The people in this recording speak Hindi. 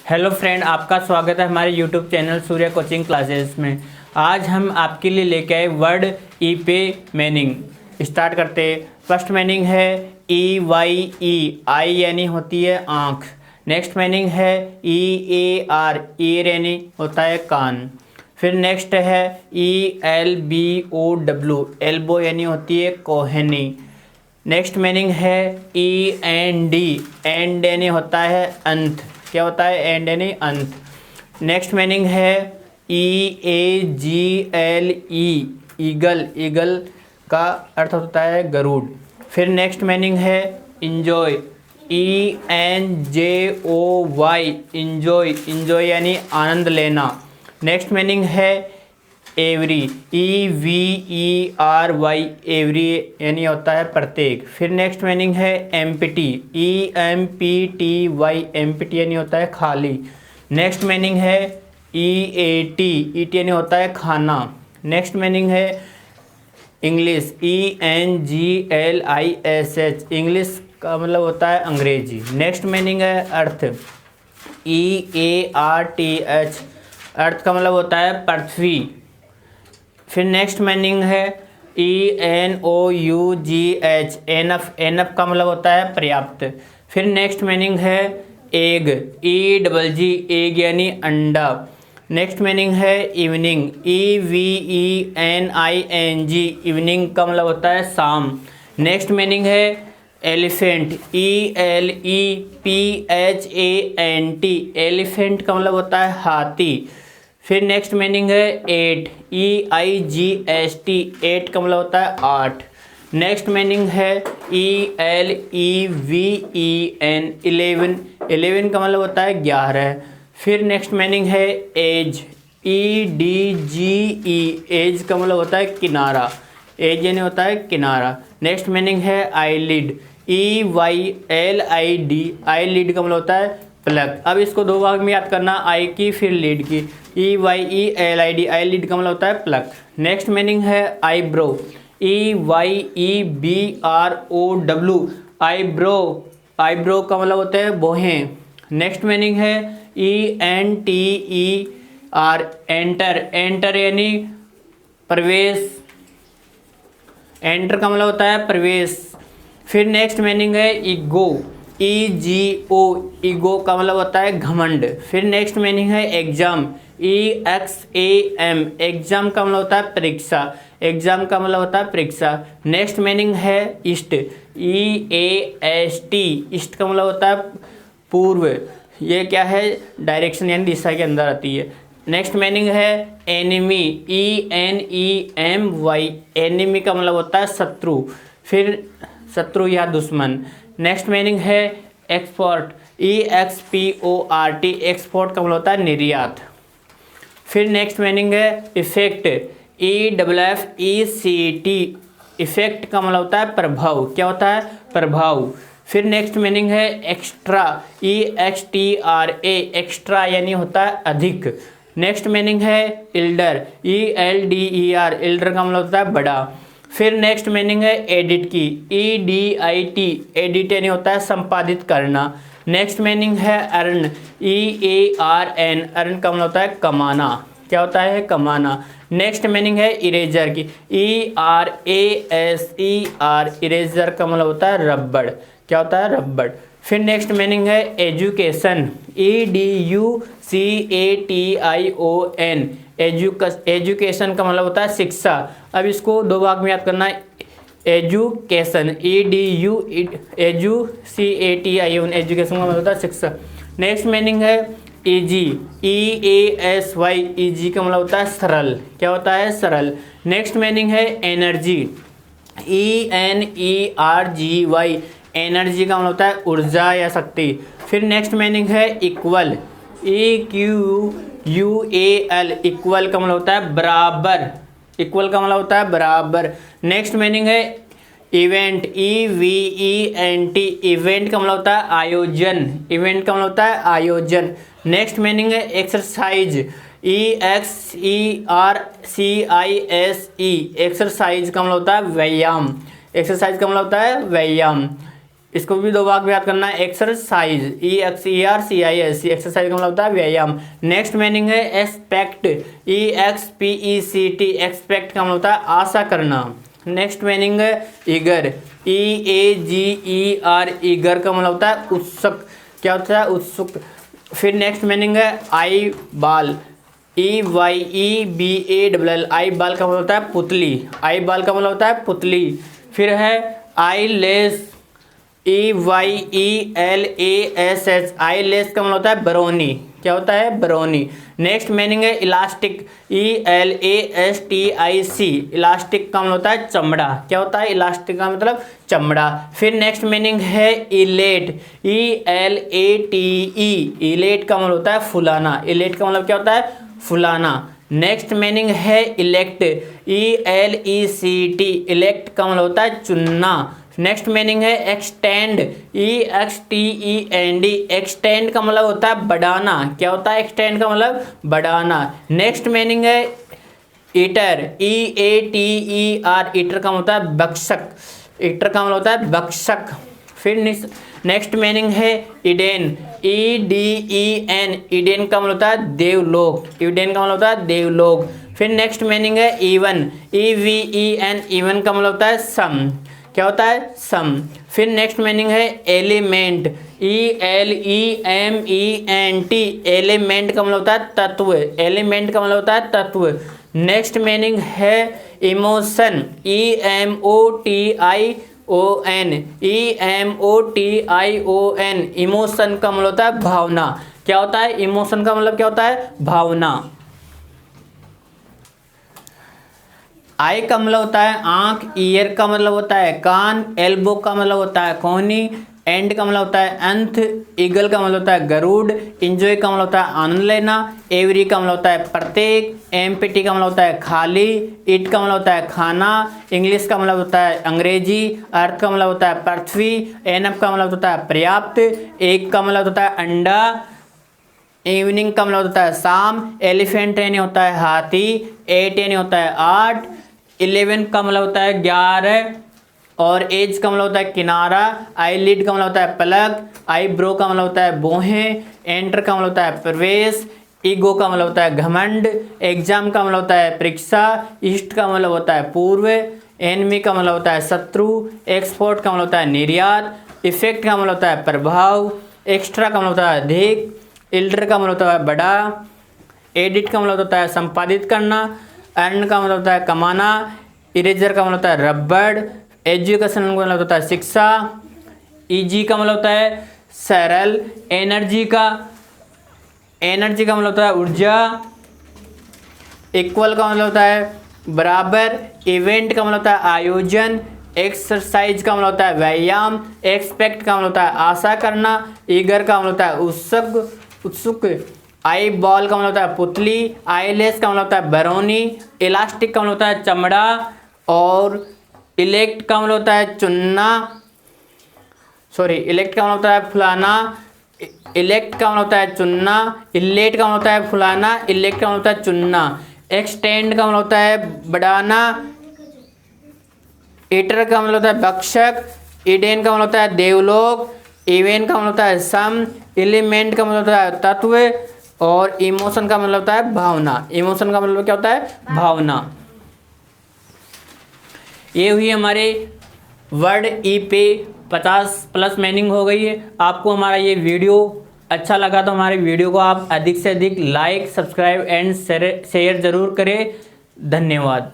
हेलो फ्रेंड, आपका स्वागत है हमारे यूट्यूब चैनल सूर्य कोचिंग क्लासेस में। आज हम आपके लिए लेके आए वर्ड ई पे मीनिंग। स्टार्ट करते। फर्स्ट मीनिंग है ई वाई ई, आई यानी होती है आँख। नेक्स्ट मीनिंग है ई ए आर, ईयर यानी होता है कान। फिर नेक्स्ट है E L B O W, elbow यानी होती है कोहनी। नेक्स्ट मीनिंग है ई एन डी, एंड यानी होता है अंत। क्या होता है? एंड यानी अंत। नेक्स्ट मीनिंग है E A G L E, eagle, eagle का अर्थ होता है गरुड़। फिर नेक्स्ट मीनिंग है enjoy, E N J O Y, enjoy, enjoy यानी आनंद लेना। नेक्स्ट मीनिंग है every, E V E R Y, every यानी होता है प्रत्येक। फिर नेक्स्ट मीनिंग है empty, E M P T Y, empty यानी होता है खाली। नेक्स्ट मीनिंग है ई ए टी, ईट यानी होता है खाना। नेक्स्ट मीनिंग है English, E N G L I S H, English का मतलब होता है अंग्रेजी। नेक्स्ट मीनिंग है earth, E A R T H, earth का मतलब होता है पृथ्वी। फिर नेक्स्ट मीनिंग है E N O U G H, enough, enough का मतलब होता है पर्याप्त। फिर नेक्स्ट मीनिंग है egg, E double G, egg यानी अंडा। नेक्स्ट मीनिंग है evening, E V E N I N G, evening का मतलब होता है शाम। नेक्स्ट मीनिंग है elephant, E L E P H A N T, elephant का मतलब होता है हाथी। फिर नेक्स्ट मीनिंग है eight, E I G S T, eight का मतलब होता है आठ। नेक्स्ट मीनिंग है E L E V E N, 11, 11 का मतलब होता है 11। फिर नेक्स्ट मीनिंग है एज, ई डी जी ई, एज का मतलब होता है किनारा, एज यानी होता है किनारा। नेक्स्ट मीनिंग है eyelid, E Y L I D, eyelid का मतलब होता है प्लक। अब इसको दो भाग में याद करना, आई की फिर लीड की। E Y E L I D, eyelid का मतलब होता है प्लक। नेक्स्ट मीनिंग है eyebrow, E Y E B R O W, eyebrow, eyebrow का मतलब होता है भौहें। नेक्स्ट मीनिंग है E N T E R, enter, enter यानी प्रवेश, एंटर का मतलब होता है प्रवेश। फिर नेक्स्ट मीनिंग है ego, E G O, ego का मतलब होता है घमंड। फिर नेक्स्ट मीनिंग है exam, E X A M, exam का मतलब होता है परीक्षा, एग्जाम का मतलब होता है परीक्षा। नेक्स्ट मीनिंग है east, E A S T, east का मतलब होता है पूर्व। ये क्या है? डायरेक्शन यानी दिशा के अंदर आती है। नेक्स्ट मीनिंग है enemy, E N E M Y, enemy का मतलब होता है शत्रु, फिर शत्रु या दुश्मन। नेक्स्ट मीनिंग है export, E X P O R T, export का मतलब होता है निर्यात। फिर नेक्स्ट मीनिंग है effect, E double F E C T, effect का मतलब होता है प्रभाव। क्या होता है? प्रभाव। फिर नेक्स्ट मीनिंग है extra, E x T R A, extra यानी होता है अधिक। नेक्स्ट मीनिंग है Elder, E L D E R, Elder का मतलब होता है बड़ा। फिर नेक्स्ट मीनिंग है एडिट की, E D I T, edit यानी होता है संपादित करना। नेक्स्ट मीनिंग है earn, E A R N, earn का मतलब होता है कमाना। क्या होता है? कमाना। नेक्स्ट मीनिंग है इरेजर की, E R A S E R, eraser का मतलब होता है रबड़। क्या होता है? रबड़। फिर नेक्स्ट मीनिंग है education, E D U C A T I O N, education का मतलब होता है शिक्षा। अब इसको दो भाग में याद करना है, education, E D U edu C A T I O N, education का मतलब होता है शिक्षा। नेक्स्ट मीनिंग है easy, E A S Y, easy का मतलब होता है सरल। क्या होता है? सरल। नेक्स्ट मीनिंग है energy, E N E R G Y, energy का मतलब होता है ऊर्जा या शक्ति। फिर नेक्स्ट मीनिंग है equal, E Q U A L, equal का मतलब होता है बराबर, इक्वल का मतलब होता है बराबर। नेक्स्ट मीनिंग है event, E V E N T, event का मतलब होता है आयोजन, इवेंट का मतलब होता है आयोजन। नेक्स्ट मीनिंग है exercise, E X E R C I S E, exercise का मतलब होता है व्यायाम, एक्सरसाइज का मतलब होता है व्यायाम। इसको भी दो भाग में याद करना है। एक्सरसाइज, EXERCIS, एक्सरसाइज का मतलब होता है व्यायाम। नेक्स्ट मीनिंग है एक्सपेक्ट, EXPECT, एक्सपेक्ट का मतलब होता है आशा करना। नेक्स्ट मीनिंग है ईगर, EAGER, ईगर का मतलब होता है उत्सुक, क्या होता है उत्सुक। फिर नेक्स्ट मीनिंग है आई बाल, EYEBALL, आई बाल का मतलब होता है पुतली, आई बाल का मतलब होता है पुतली। फिर है आई लेस, EYELASS, आई लेस का मतलब होता है बरौनी, क्या होता है बरौनी। नेक्स्ट मीनिंग है इलास्टिक, ELASTIC, इलास्टिक का मतलब होता है चमड़ा, क्या होता है इलास्टिक का मतलब चमड़ा। फिर नेक्स्ट मीनिंग है इलेट, ELATE, इलेट का मतलब होता है फुलाना, इलेट का मतलब क्या होता है फुलाना। नेक्स्ट मीनिंग है इलेक्ट, ELECT, इलेक्ट का मतलब होता है चुनना। नेक्स्ट मीनिंग है एक्सटेंड, EXTEND, एक्सटेंड का मतलब होता है बढ़ाना, क्या होता है एक्सटेंड का मतलब बढ़ाना। नेक्स्ट मीनिंग है ईटर, EATER, ईटर का मतलब होता है बक्सक, ईटर का मतलब होता है बक्सक। फिर नेक्स्ट मीनिंग है ईडेन, EDEN, ईडेन का मतलब होता है देवलोक, ईडेन का मतलब होता है देवलोक। फिर नेक्स्ट मीनिंग है इवन, EVEN, इवन का मतलब होता है सम, क्या होता है सम। फिर नेक्स्ट मीनिंग है एलिमेंट, ELEMENT, एलिमेंट का मतलब होता है तत्व, एलिमेंट का मतलब होता है तत्व। नेक्स्ट मीनिंग है इमोशन, EMOTION, इमोशन का मतलब होता है भावना, क्या होता है इमोशन का मतलब क्या होता है भावना। आई का मतलब होता है आंख, ईयर का मतलब होता है कान, एल्बो का मतलब होता है कोहनी, एंड का मतलब होता है अंत, ईगल का मतलब होता है गरुड़, इंजॉय का मतलब होता है आनंद लेना, एवरी का मतलब होता है प्रत्येक, एम्प्टी का मतलब होता है खाली, इट का मतलब होता है खाना, इंग्लिश का मतलब होता है अंग्रेजी, अर्थ का मतलब होता है पृथ्वी, एनफ का मतलब होता है पर्याप्त, एक का मतलब होता है अंडा, इवनिंग का मतलब होता है शाम, एलिफेंट यानी होता है हाथी, 8 यानी होता है 8, 11 का मतलब होता है 11, और एज का मतलब होता है किनारा, आई लिड का मतलब होता है पलक, आई ब्रो का मतलब होता है बोहें, एंटर का मतलब होता है प्रवेश, ईगो का मतलब होता है घमंड, एग्जाम का मतलब होता है परीक्षा, ईस्ट का मतलब होता है पूर्व, एनमी का मतलब होता है शत्रु, एक्सपोर्ट का मतलब होता है निर्यात, इफेक्ट का मतलब होता है प्रभाव, एक्स्ट्रा का मतलब होता है अधिक, इल्डर का मतलब होता है बड़ा, एडिट का मतलब होता है संपादित करना, अर्न का मतलब होता है कमाना, इरेजर का मतलब होता है रबड़, एजुकेशन का मतलब होता है शिक्षा, ईजी का मतलब होता है सरल, एनर्जी का मतलब होता है ऊर्जा, इक्वल का मतलब होता है बराबर, इवेंट का मतलब होता है आयोजन, एक्सरसाइज का मतलब होता है व्यायाम, एक्सपेक्ट का मतलब होता है आशा करना, ईगर का मतलब होता है उत्सुक, आई बॉल का मतलब होता है पुतली, आईलेस का मतलब होता है बरौनी, इलास्टिक का मतलब होता है चमड़ा, और इलेक्ट का मतलब होता है चुनना, इलेक्ट का मतलब होता है फुलाना, इलेक्ट का मतलब होता है चुनना, इलेट का मतलब होता है फुलाना, इलेक्ट का मतलब होता है चुनना, एक्सटेंड का मतलब होता है बढ़ाना, ईटर का मतलब होता है बक्षक, ईडेन का मतलब होता है देवलोक, इवेन का मतलब होता है सम, एलिमेंट का मतलब होता है तत्व, और इमोशन का मतलब होता है भावना। इमोशन का मतलब क्या होता है भावना। ये हुई हमारे वर्ड ई पे 50+ मीनिंग हो गई है। आपको हमारा ये वीडियो अच्छा लगा तो हमारे वीडियो को आप अधिक से अधिक लाइक, सब्सक्राइब एंड शेयर ज़रूर करें। धन्यवाद।